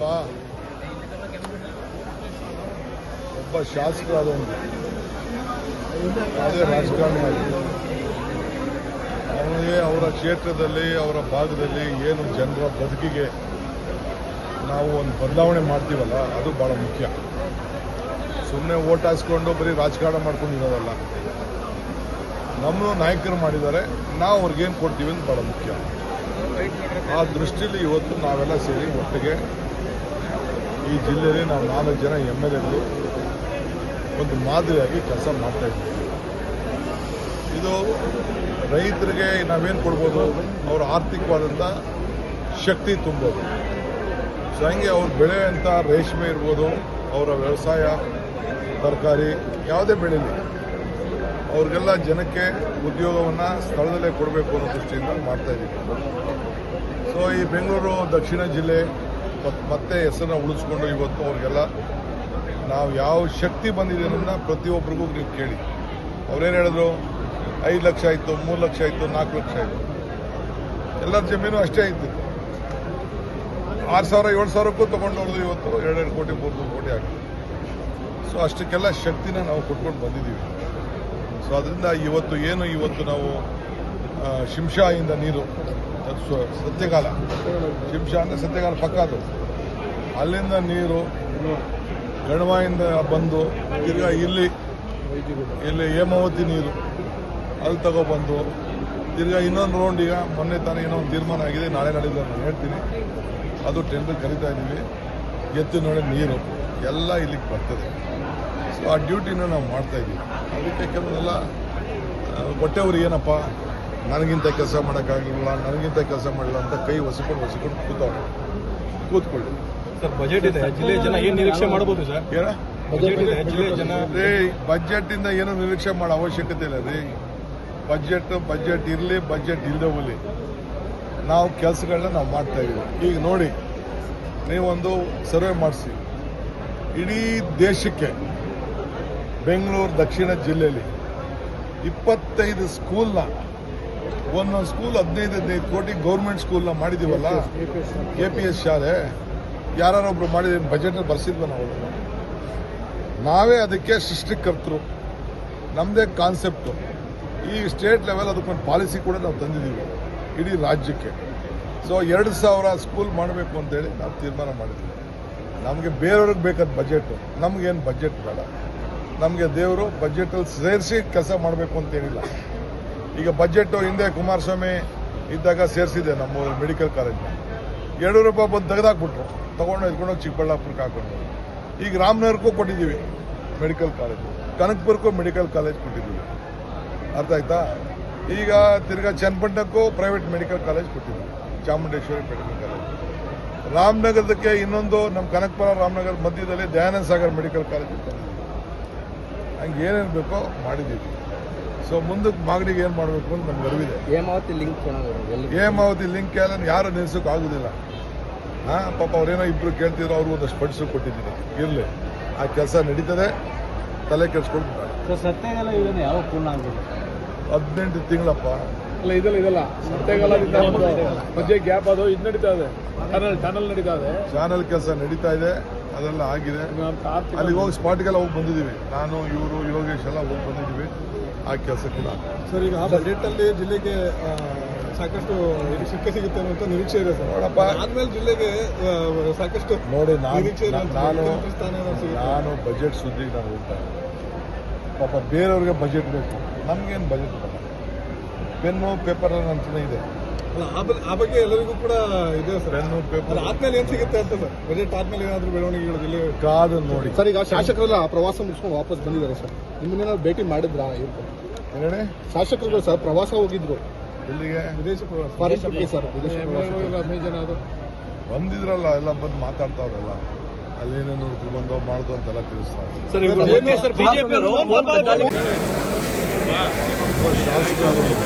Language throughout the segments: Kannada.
ನೋಡಪ್ಪ, ಒಬ್ಬ ಶಾಸಕರಾದವನು ಯಾವುದೇ ರಾಜಕಾರಣಿ ಆಗಲಿ ಅವನಿಗೆ ಅವರ ಕ್ಷೇತ್ರದಲ್ಲಿ ಅವರ ಭಾಗದಲ್ಲಿ ಏನು ಜನರ ಬದುಕಿಗೆ ನಾವು ಒಂದು ಬದಲಾವಣೆ ಮಾಡ್ತೀವಲ್ಲ ಅದು ಭಾಳ ಮುಖ್ಯ. ಸುಮ್ಮನೆ ಓಟ್ ಹಾಸ್ಕೊಂಡು ಬರೀ ರಾಜಕಾರಣ ಮಾಡ್ಕೊಂಡಿರೋದಲ್ಲ. ನಮ್ಮ ನಾಯಕರು ಮಾಡಿದ್ದಾರೆ, ನಾವು ಅವ್ರಿಗೇನು ಕೊಡ್ತೀವಿ ಅಂತ ಭಾಳ ಮುಖ್ಯ. ಆ ದೃಷ್ಟಿಯಲ್ಲಿ ಇವತ್ತು ನಾವೆಲ್ಲ ಸೇರಿ ಒಟ್ಟಿಗೆ ಈ ಜಿಲ್ಲೆಯಲ್ಲಿ ನಾವು 4 ಜನ MLAಗಳು ಒಂದು ಮಾದರಿಯಾಗಿ ಕೆಲಸ ಮಾಡ್ತಾಯಿದ್ದೀವಿ. ಇದು ರೈತರಿಗೆ ನಾವೇನು ಕೊಡ್ಬೋದು, ಅವರ ಆರ್ಥಿಕವಾದಂಥ ಶಕ್ತಿ ತುಂಬೋದು. ಸೊ ಹಂಗೆ ಅವ್ರು ಬೆಳೆಯುವಂಥ ರೇಷ್ಮೆ ಇರ್ಬೋದು, ಅವರ ವ್ಯವಸಾಯ, ತರಕಾರಿ ಯಾವುದೇ ಬೆಳೀಲಿ ಅವ್ರಿಗೆಲ್ಲ ಜನಕ್ಕೆ ಉದ್ಯೋಗವನ್ನು ಸ್ಥಳದಲ್ಲೇ ಕೊಡಬೇಕು ಅನ್ನೋ ದೃಷ್ಟಿಯಿಂದ ಮಾಡ್ತಾಯಿದ್ದೀವಿ. ಸೊ ಈ ಬೆಂಗಳೂರು ದಕ್ಷಿಣ ಜಿಲ್ಲೆ ಮತ್ತೆ ಹೆಸರನ್ನ ಉಳಿಸ್ಕೊಂಡು ಇವತ್ತು ಅವ್ರಿಗೆಲ್ಲ ನಾವು ಯಾವ ಶಕ್ತಿ ಬಂದಿದೆ ಅನ್ನೋದನ್ನ ಪ್ರತಿಯೊಬ್ಬರಿಗೂ ನೀವು ಕೇಳಿ. ಅವ್ರೇನು ಹೇಳಿದ್ರು, 5 ಲಕ್ಷ ಆಯಿತು, 3 ಲಕ್ಷ ಆಯಿತು, 4 ಲಕ್ಷ ಆಯಿತು, ಎಲ್ಲರ ಜಮೀನು ಅಷ್ಟೇ ಇತ್ತು. 6,000 7,000ಕ್ಕೂ ತೊಗೊಂಡವ್ರದ್ದು ಇವತ್ತು 2 ಕೋಟಿ 3 ಕೋಟಿ ಆಗಿದೆ. ಸೊ ಅಷ್ಟಕ್ಕೆಲ್ಲ ಶಕ್ತಿನ ನಾವು ಕೊಟ್ಕೊಂಡು ಬಂದಿದ್ದೀವಿ. ಸೊ ಅದರಿಂದ ಇವತ್ತು ನಾವು ಶಿಂಷಾಯಿಂದ ನೀರು, ಸತ್ಯಕಾಲ, ಶಿಂಷಾ ಅಂದರೆ ಸತ್ಯಕಾಲ ಪಕ್ಕ, ಅದು ಅಲ್ಲಿಂದ ನೀರು ಗಣವಾಯಿಂದ ಬಂದು ತಿರ್ಗಾ ಇಲ್ಲಿ ಹೇಮಾವತಿ ನೀರು ಅಲ್ಲಿ ತಗೊಬಂದು ತಿರ್ಗಾ ಇನ್ನೊಂದು ರೌಂಡ್, ಈಗ ಮೊನ್ನೆ ತಾನೇ ಏನೋ ಒಂದು ತೀರ್ಮಾನ ಆಗಿದೆ, ನಾಳೆ ನಾಡಿದ್ದು ನಾನು ಹೇಳ್ತೀನಿ, ಅದು ಟೆಂಡರ್ ಕರೀತಾ ಇದ್ದೀವಿ. ಎತ್ತಿನೊಳಗೆ ನೀರು ಎಲ್ಲ ಇಲ್ಲಿಗೆ ಬರ್ತದೆ. ಸೊ ಆ ಡ್ಯೂಟಿನ ನಾವು ಮಾಡ್ತಾಯಿದ್ದೀವಿ. ಅದಕ್ಕೆ ಕೆಲವರೆಲ್ಲ ಹೊಟ್ಟೆವ್ರು ಏನಪ್ಪ ನನಗಿಂತ ಕೆಲಸ ಮಾಡೋಕ್ಕಾಗಲಿಲ್ಲ, ನನಗಿಂತ ಕೆಲಸ ಮಾಡಲಿಲ್ಲ ಅಂತ ಕೈ ಒಸಿಕೊಂಡು ಕೂತ್ಕೊಳ್ಳಿ. ಸರ್, ಬಜೆಟ್ ಇದೆ, ಜಿಲ್ಲೆಯ ಜನ ಏನು ನಿರೀಕ್ಷೆ ಮಾಡ್ಬೋದು ಸರ್? ಏನ ಬಜೆಟ್ ಇದೆ, ಜಿಲ್ಲೆಯ ಜನ ಬಜೆಟಿಂದ ಏನೂ ನಿರೀಕ್ಷೆ ಮಾಡೋ ಅವಶ್ಯಕತೆ ಇಲ್ಲ ರೀ. ಬಜೆಟ್ ಇರಲಿ, ಬಜೆಟ್ ಇಲ್ಲದೆ ಹೋಗಲಿ, ನಾವು ಕೆಲಸಗಳನ್ನ ನಾವು ಮಾಡ್ತಾಯಿದ್ದೀವಿ. ಈಗ ನೋಡಿ, ನೀವೊಂದು ಸರ್ವೆ ಮಾಡಿಸಿ, ಇಡೀ ದೇಶಕ್ಕೆ ಬೆಂಗಳೂರು ದಕ್ಷಿಣ ಜಿಲ್ಲೆಯಲ್ಲಿ 25 ಸ್ಕೂಲ್ನ, ಒಂದೊಂದು ಸ್ಕೂಲ್ 15 ಕೋಟಿ ಗೌರ್ಮೆಂಟ್ ಸ್ಕೂಲ್ನ ಮಾಡಿದ್ದೀವಲ್ಲ, KPS ಶಾಲೆ, ಯಾರೊಬ್ರು ಮಾಡಿದ್ದೀವಿ, ಬಜೆಟ್ನಲ್ಲಿ ಬರ್ಸಿದ್ವ ನಾವು. ನಾವೇ ಅದಕ್ಕೆ ಸೃಷ್ಟಿಕರ್ತರು, ನಮ್ಮದೇ ಕಾನ್ಸೆಪ್ಟು. ಈ ಸ್ಟೇಟ್ ಲೆವೆಲ್ ಅದಕ್ಕೊಂದು ಪಾಲಿಸಿ ಕೂಡ ನಾವು ತಂದಿದ್ದೀವಿ ಇಡೀ ರಾಜ್ಯಕ್ಕೆ. ಸೊ 2,000 ಸ್ಕೂಲ್ ಮಾಡಬೇಕು ಅಂತೇಳಿ ನಾವು ತೀರ್ಮಾನ ಮಾಡಿದ್ವಿ. ನಮಗೆ ಬೇರೆಯವ್ರಿಗೆ ಬೇಕಾದ ಬಜೆಟು, ನಮಗೇನು ಬಜೆಟ್ ಬೇಡ. ನಮಗೆ ದೇವರು ಬಜೆಟಲ್ಲಿ ಸೇರಿಸಿ ಕೆಲಸ ಮಾಡಬೇಕು ಅಂತೇನಿಲ್ಲ. ಈಗ ಬಜೆಟು ಹಿಂದೆ ಕುಮಾರಸ್ವಾಮಿ ಇದ್ದಾಗ ಸೇರಿಸಿದೆ ನಮ್ಮ ಮೆಡಿಕಲ್ ಕಾಲೇಜ್ನ. 2 ರೂಪಾಯಿ ಬಂದು ತೆಗೆದಾಕ್ಬಿಟ್ರು, ಎತ್ಕೊಂಡೋಗಿ ಚಿಕ್ಕಬಳ್ಳಾಪುರಕ್ಕೆ ಹಾಕೊಂಡು. ಈಗ ರಾಮನಗರಕ್ಕೂ ಕೊಟ್ಟಿದ್ದೀವಿ ಮೆಡಿಕಲ್ ಕಾಲೇಜು, ಕನಕಪುರಕ್ಕೂ ಮೆಡಿಕಲ್ ಕಾಲೇಜ್ ಕೊಟ್ಟಿದ್ದೀವಿ. ಅರ್ಥ ಆಯ್ತಾ? ಈಗ ತಿರ್ಗಾ ಚನ್ನಪಟ್ಟಣಕ್ಕೂ ಪ್ರೈವೇಟ್ ಮೆಡಿಕಲ್ ಕಾಲೇಜ್ ಕೊಟ್ಟಿದ್ದೀವಿ, ಚಾಮುಂಡೇಶ್ವರಿ ಮೆಡಿಕಲ್ ಕಾಲೇಜ್. ರಾಮನಗರದಕ್ಕೆ ಇನ್ನೊಂದು ನಮ್ಮ ಕನಕಪುರ ರಾಮನಗರ ಮಧ್ಯದಲ್ಲಿ ದಯಾನಂದ ಸಾಗರ್ ಮೆಡಿಕಲ್ ಕಾಲೇಜ್ ಇತ್ತು. ಹಂಗೆ ಏನೇನು ಬೇಕೋ ಮಾಡಿದ್ದೀವಿ. ಸೊ ಮುಂದಕ್ಕೆ ಮಾಗಡಿಗೆ ಏನು ಮಾಡಬೇಕು ಅಂತ ನಮ್ಗೆ ಅರಿವಿದೆ. ಹೇಮಾವತಿ ಲಿಂಕ್ ಎಲ್ಲ ಯಾರು ನಿಲ್ಸೋಕೆ ಆಗೋದಿಲ್ಲ. ಪಾಪ ಅವ್ರೇನೋ ಇಬ್ಬರು ಕೇಳ್ತಿದ್ರು, ಅವ್ರು ಒಂದಷ್ಟು ಫಂಡ್ಸು ಕೊಟ್ಟಿದ್ದೀನಿ. ಇರಲಿ, ಆ ಕೆಲಸ ನಡೀತದೆ, ತಲೆ ಕೆಡಿಸ್ಕೊಂಡು. ಯಾವ ಪೂರ್ಣ ಆಗಿದೆ? 18 ತಿಂಗಳಪ್ಪ. ಇಲ್ಲ ಇದೆಲ್ಲ ಸತ್ಯಗಾಲದಿಂದ ಮಧ್ಯೆ ಗ್ಯಾಪ್ ಅದು ಇದು ನಡೀತಾ ಇದೆ, ಚಾನಲ್ ನಡೀತಾ ಇದೆ, ಚಾನಲ್ ಕೆಲಸ ನಡೀತಾ ಇದೆ, ಅದೆಲ್ಲ ಆಗಿದೆ. ಅಲ್ಲಿಗೆ ಹೋಗಿ ಸ್ಪಾಟ್ಗೆಲ್ಲ ಹೋಗಿ ಬಂದಿದ್ದೀವಿ. ನಾನು, ಇವರು, ಯೋಗೇಶ್ ಎಲ್ಲ ಹೋಗಿ ಬಂದಿದ್ದೀವಿ. ಆ ಕೆಲಸ ಕೂಡ ಸರ್. ಈಗ ಬಜೆಟಲ್ಲಿ ಜಿಲ್ಲೆಗೆ ಸಾಕಷ್ಟು ಸಿಗುತ್ತೆ ಅನ್ನೋ ನಿರೀಕ್ಷೆ ಇದೆ ಸರ್. ನೋಡಪ್ಪ, ಆದ್ಮೇಲೆ ಜಿಲ್ಲೆಗೆ ಸಾಕಷ್ಟು ನೋಡಿ, ನಾನು ಬಜೆಟ್ ಸುದ್ದಿಗೆ ನಾನು ಹೋಗ್ತಾ ಇದ್ದೀನಿ. ಪಾಪ ಬೇರೆಯವ್ರಿಗೆ ಬಜೆಟ್ ಬೇಕು, ನಮಗೇನು ಬಜೆಟ್ ಬೇಡ. ಪೆನ್ನು ಪೇಪರ್ ಅಂತಲೇ ಇದೆ. ಆ ಬಗ್ಗೆ ಎಲ್ಲರಿಗೂ ಕೂಡ ಇದೆ ಸರ್. ಪೆನ್ನು ಪೇಪರ್ ಆದ್ಮೇಲೆ ಏನ್ ಸಿಗುತ್ತೆ ಅಂತ ಸರ್? ಬಜೆಟ್ ಆದ್ಮೇಲೆ ಏನಾದರೂ ಬೆಳವಣಿಗೆಗಳು ಜಿಲ್ಲೆ ಕಾದು ನೋಡಿ ಸರ್. ಈಗ ಶಾಸಕರೆಲ್ಲ ಪ್ರವಾಸ ಮುಗಿಸ್ಕೊಂಡು ವಾಪಸ್ ಬಂದಿದ್ದಾರೆ ಸರ್. ನಿಮ್ಮನ್ನೇನಾದ್ರು ಭೇಟಿ ಮಾಡಿದ್ರಾ? ಹೇಳಿ, ಶಾಸಕರುಗಳು ಸರ್ ಪ್ರವಾಸ ಹೋಗಿದ್ರು. ಎಲ್ಲಿಗೆ? ವಿದೇಶ ಪ್ರವಾಸ. ಸರ್ ವಿದೇಶ ಪ್ರವಾಸ 15 ಜನ ಅದು ಬಂದಿದ್ರಲ್ಲ, ಎಲ್ಲ ಬಂದು ಮಾತಾಡ್ತಾವ್ರಲ್ಲ, ಅಲ್ಲೇನೇನು ಬಂದೋ ಮಾಡ್ದು ಅಂತೆಲ್ಲ ತಿಳಿಸ್ತಾರೆ.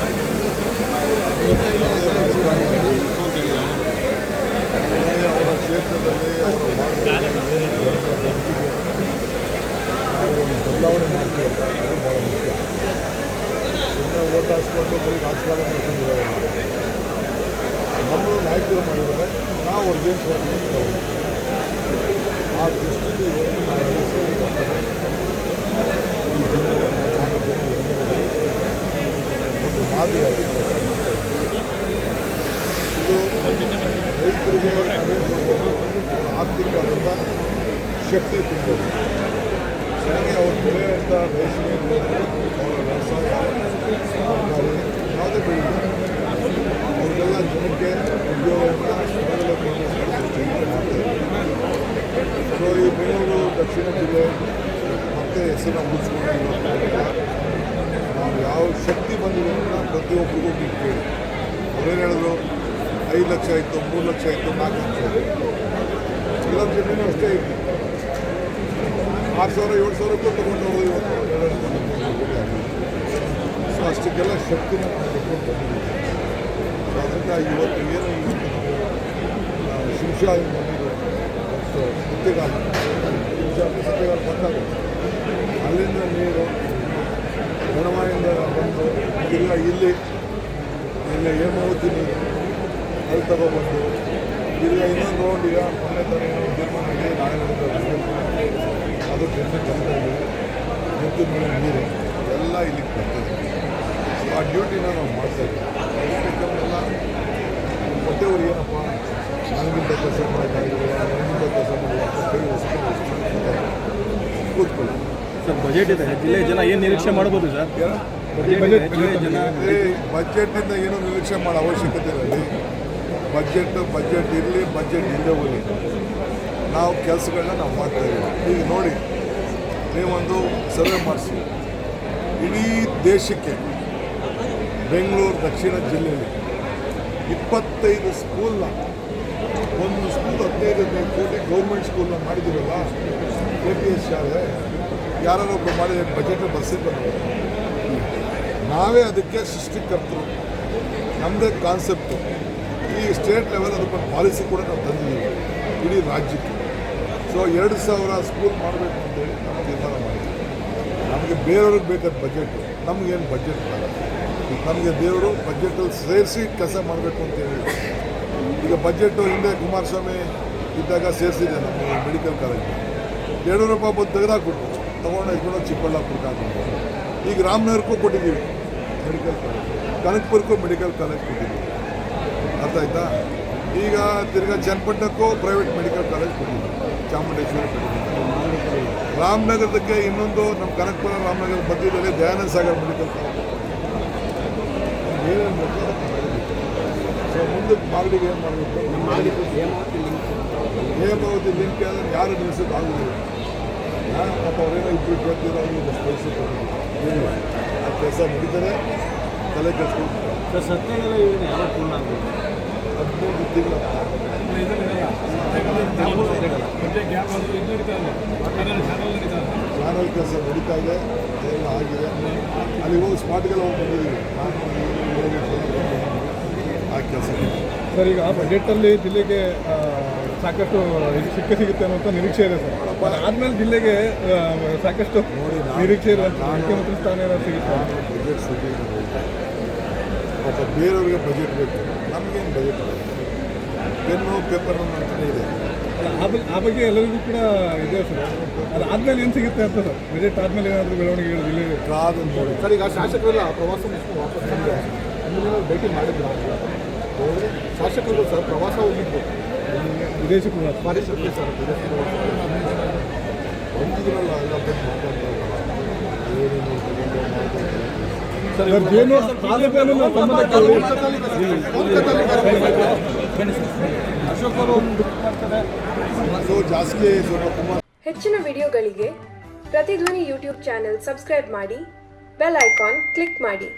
ಅವರ ಕ್ಷೇತ್ರದಲ್ಲಿ ಬದಲಾವಣೆ ಮಾಡ್ತೀವಿ, ಅದು ಭಾಳ ಮುಖ್ಯ. ಸುಮ್ಮನೆ ಓಟ್ ಹಾಕ್ಸ್ಕೊಂಡು ಬರೀ ರಾಜಕಾರಣ ಮಾಡ್ಕೊಂಡಿದ್ದಾರೆ. ನಮ್ಮ ನಾಯಕರು ಮಾಡಿದ್ದಾರೆ, ನಾವು ಅವ್ರಿಗೇನು ಆ ದೃಷ್ಟಿಯಲ್ಲಿ ಒಂದು ಮಾದರಿಯಾಗಿದೆ. ಇದು ರೈತರಿಗೆ ಆರ್ಥಿಕವಾದಂಥ ಶಕ್ತಿ ತುಂಬೋದು. ಹಾಗೆ ಅವ್ರು ಬೆಳೆಯುವಂಥ ರೇಷ್ಮೆ, ಅವರ ವ್ಯವಸಾಯ, ತರಕಾರಿ ಯಾವುದೇ ಬೆಳೆ ಅವ್ರಿಗೆಲ್ಲ ಜನಕ್ಕೆ ಉದ್ಯೋಗವನ್ನು ಮಾಡ್ತಾರೆ. ಸೊ ಈ ಬೆಂಗಳೂರು ದಕ್ಷಿಣ ಜಿಲ್ಲೆ ಮತ್ತೆ ಹೆಸರನ್ನ ಮುಗಿಸ್ಕೊಂಡಿರೋದ್ರಿಂದ ನಾವು ಯಾವ ಶಕ್ತಿ ಬಂದಿದೆ ಅಂತ ಪ್ರತಿಯೊಬ್ಬರಿಗೂ ಕೇಳಿ. ಅವ್ರೇನು ಹೇಳಿದ್ರು 5 ಲಕ್ಷ ಆಯಿತು, 3 ಲಕ್ಷ ಆಯಿತು, 4 ಲಕ್ಷ ಆಯಿತು. ಎಲ್ಲರ ಜಮೀನು ಅಷ್ಟೇ ಇತ್ತು. 6,000 7,000 ತೊಗೊಂಡು ಇವತ್ತು 2 ಆಗಿದೆ. ಸೊ ಅಷ್ಟಕ್ಕೆಲ್ಲ ಶಕ್ತಿನ ನಾವು ಕೊಟ್ಕೊಂಡು ಬಂದಿದ್ದೀವಿ. ಸೊ ಅದರಿಂದ ಇವತ್ತು ಏನು ನಾವು ಶಿಂಷಾ ಬಂದಿದ್ದು ಸತ್ಯಗಾಲ ಸತ್ಯಗಾಲ ಬಂದಾಗ ಅಲ್ಲಿಂದ ನೀರು ಗಣಮಾಯಿಂದ ಬಂದು ಈಗ ಇಲ್ಲಿ ಹೇಮಾವತಿ ನೀರು ಅಲ್ಲಿ ತಗೊಬಂದು ಈಗ ಇನ್ನೊಂದು ರೌಂಡ್ ಈಗ ಮೊನ್ನೆ ತಾನೇ ತೀರ್ಮಾನ ನಾಳೆ ಅದು ಟೆನ್ಷನ್ ಎತ್ತು ಮೇಲೆ ನೀರು ಎಲ್ಲ ಇಲ್ಲಿಗೆ ಬರ್ತದೆ. ಸೊ ಆ ಡ್ಯೂಟಿನ ನಾವು ಮಾಡ್ತಾಯಿದ್ದೀವಿ. ಎಲ್ಲ ಹೊಟ್ಟೆವ್ರು ಏನಪ್ಪ ನನಗಿಂತ ಕೆಲಸ ಮಾಡೋಕ್ಕಾಗಿಲ್ಲ, ನನಗಿಂತ ಕೆಲಸ ಮಾಡುವಂಥ ಕೈ ಕೂತ್ಕೊಳ್ಳಿ. ಸರ್, ಬಜೆಟ್ ಇದೆ, ಜಿಲ್ಲೆ ಜನ ಏನು ನಿರೀಕ್ಷೆ ಮಾಡ್ಬೋದು ಸರ್? ಬಜೆಟ್ನಿಂದ ಏನೂ ನಿರೀಕ್ಷೆ ಮಾಡೋ ಅವಶ್ಯಕತೆ ಇಲ್ಲ. ಬಜೆಟ್ ಇರಲಿ, ಬಜೆಟ್ ಇಲ್ಲದೆ ಹೋಗಲಿ, ನಾವು ಕೆಲಸಗಳನ್ನ ನಾವು ಮಾಡ್ತಾಯಿದ್ದೀವಿ. ಈಗ ನೋಡಿ, ನೀವೊಂದು ಸರ್ವೆ ಮಾಡಿಸಿ, ಇಡೀ ದೇಶಕ್ಕೆ ಬೆಂಗಳೂರು ದಕ್ಷಿಣ ಜಿಲ್ಲೆಯಲ್ಲಿ 25 ಸ್ಕೂಲ್ನ, ಒಂದು ಸ್ಕೂಲ್ 15 ಕೋಟಿ ಗೌರ್ಮೆಂಟ್ ಸ್ಕೂಲ್ನ ಮಾಡಿದ್ದೀರಲ್ಲ, KPS ಶಾಲೆ ಯಾರೊಬ್ಬರು ಮಾಡಿದ ಬಜೆಟ್ ಬರ್ಸಿದ್ದು ನಾವೇ ಅದಕ್ಕೆ ಸೃಷ್ಟಿಕರ್ತರು. ನಮ್ಮದೇ ಕಾನ್ಸೆಪ್ಟು. ಈ ಸ್ಟೇಟ್ ಲೆವೆಲ್ ಅದಕ್ಕೊಂದು ಪಾಲಿಸಿ ಕೂಡ ನಾವು ತಂದಿದ್ದೀವಿ ಇಡೀ ರಾಜ್ಯಕ್ಕೆ. ಸೊ 2,000 ಸ್ಕೂಲ್ ಮಾಡಬೇಕು ಅಂತೇಳಿ ನಾವು ತೀರ್ಮಾನ ಮಾಡಿದ್ದೀವಿ. ನಮಗೆ ಬೇರೆಯವ್ರಿಗೆ ಬೇಕಾದ ಬಜೆಟ್, ನಮಗೇನು ಬಜೆಟ್ ಬೇಡ. ನಮಗೆ ದೇವರು ಬಜೆಟಲ್ಲಿ ಸೇರಿಸಿ ಕೆಲಸ ಮಾಡಬೇಕು ಅಂತ ಹೇಳಿ. ಈಗ ಬಜೆಟು ಹಿಂದೆ ಕುಮಾರಸ್ವಾಮಿ ಇದ್ದಾಗ ಸೇರಿಸಿದೆ ನಮ್ಮ ಮೆಡಿಕಲ್ ಕಾಲೇಜ್. 200 ರೂಪಾಯಿ ಬಂದು ತೆಗೆದಾಕ್ಬಿಟ್ಟು ತೊಗೊಂಡು ಇಟ್ಕೊಂಡು ಚಿಕ್ಕಬಳ್ಳಾಪುರಕ್ಕೆ ಹಾಕೊಂಡು ಈಗ ರಾಮನಗರಕ್ಕೂ ಕೊಟ್ಟಿದ್ದೀವಿ ಮೆಡಿಕಲ್ ಕಾಲೇಜ್, ಕನಕಪುರಕ್ಕೂ ಮೆಡಿಕಲ್ ಕಾಲೇಜ್ ಕೊಟ್ಟಿದ್ದೀವಿ. ಅರ್ಥ ಆಯ್ತಾ? ಈಗ ತಿರ್ಗಾ ಚನ್ನಪಟ್ಟಣಕ್ಕೂ ಪ್ರೈವೇಟ್ ಮೆಡಿಕಲ್ ಕಾಲೇಜ್ ಕೊಟ್ಟಿದ್ದೀವಿ, ಚಾಮುಂಡೇಶ್ವರಿ ಕೊಟ್ಟಿದ್ದೀವಿ. ರಾಮನಗರದಕ್ಕೆ ಇನ್ನೊಂದು ನಮ್ಮ ಕನಕಪುರ ರಾಮನಗರ ಮಧ್ಯದಲ್ಲಿ ದಯಾನಂದ ಸಾಗರ್ ಮೆಡಿಕಲ್ ಕಾಲೇಜ್ ಏನೇನು ಬೇಕು. ಸೊ ಮುಂದಕ್ಕೆ ಮಾಗಡಿಗೆ ಏನು ಮಾಡಬೇಕು? ಹೇಮಾವತಿ ಲಿಂಕ್ ಆದರೆ ಯಾರು ನಿಲ್ಲಿಸೋಕ್ಕಾಗೋದಿಲ್ಲ. ಮತ್ತು ಅವರೇನೋ ಇಬ್ಬರು ಕೇಳ್ತಿರೋ ಇಲ್ಲ, ಆ ಕೆಲಸ ನಡೀತಾರೆ. ತಲೆ ಕೆಡಿಸ್ಕೊಂಡು ಸರ್, ಸತ್ಯಗಾಲ ಯೋಜನೆ ಯಾವಾಗ ಪೂರ್ಣ ಆಗಬೇಕು? 15 ತಿಂಗಳ ಚಾನಲ್ ಕೆಲಸ ನಡೀತಾ ಇದೆ, ಎಲ್ಲ ಆಗಿದೆ. ಅಲ್ಲಿ ಹೋಗಿ ಸ್ಪಾಟ್ಗೆಲ್ಲ ಹೋಗಿ ಬಂದಿದ್ದೀವಿ. ಆ ಕೆಲಸ ಸರ್, ಈಗ ಬಜೆಟಲ್ಲಿ ಜಿಲ್ಲೆಗೆ ಸಾಕಷ್ಟು ಸಿಗುತ್ತೆ ಅನ್ನೋಂಥ ನಿರೀಕ್ಷೆ ಇದೆ ಸರ್. ಆದಮೇಲೆ ಜಿಲ್ಲೆಗೆ ಸಾಕಷ್ಟು ನಿರೀಕ್ಷೆ ಇದೆ. ಮುಖ್ಯಮಂತ್ರಿ ಸ್ಥಾನ ಏನಾದ್ರು ಸಿಗುತ್ತೆ? ಬಜೆಟ್ ಸುದ್ದಿ ಪಾಪ ಬೇರೆಯವ್ರಿಗೆ ಬಜೆಟ್ ಬೇಕು, ನಮಗೇನು ಬಜೆಟ್ ಬೇಕು? ಪೆನ್ನು ಪೇಪರ್ ಅಂತಲೇ ಇದೆ. ಆ ಬಗ್ಗೆ ಎಲ್ಲರಿಗೂ ಕೂಡ ಇದೆ ಸರ್. ಅದಾದ್ಮೇಲೆ ಏನು ಸಿಗುತ್ತೆ ಅಂತ ಸರ್? ಬಜೆಟ್ ಆದಮೇಲೆ ಏನಾದರೂ ಬೆಳವಣಿಗೆಗಳು ಜಿಲ್ಲೆಗೆ ಕಾದು ನೋಡಿ. ಸರ್, ಈಗ ಶಾಸಕರೆಲ್ಲ ಪ್ರವಾಸ ವಾಪಸ್ ಬಂದರೆ ಭೇಟಿ ಮಾಡಿದ್ರು ಶಾಸಕರು ಸರ್. ಪ್ರವಾಸ ಹೋಗಿದ್ದು ವಿದೇಶಿ ಪ್ರವಾಸ ಪಾರಿಶುದ್ಧ ಸರ್. ಬಂದಿದ್ರಲ್ಲ ಎಲ್ಲ ಬಂದು ಮಾತಾಡ್ತಾರೆ. ಜಾಸ್ತಿ ಹೆಚ್ಚಿನ ವಿಡಿಯೋಗಳಿಗೆ ಪ್ರತಿಧ್ವನಿ ಯೂಟ್ಯೂಬ್ ಚಾನೆಲ್ ಸಬ್ಸ್ಕ್ರೈಬ್ ಮಾಡಿ, ಬೆಲ್ ಐಕಾನ್ ಕ್ಲಿಕ್ ಮಾಡಿ.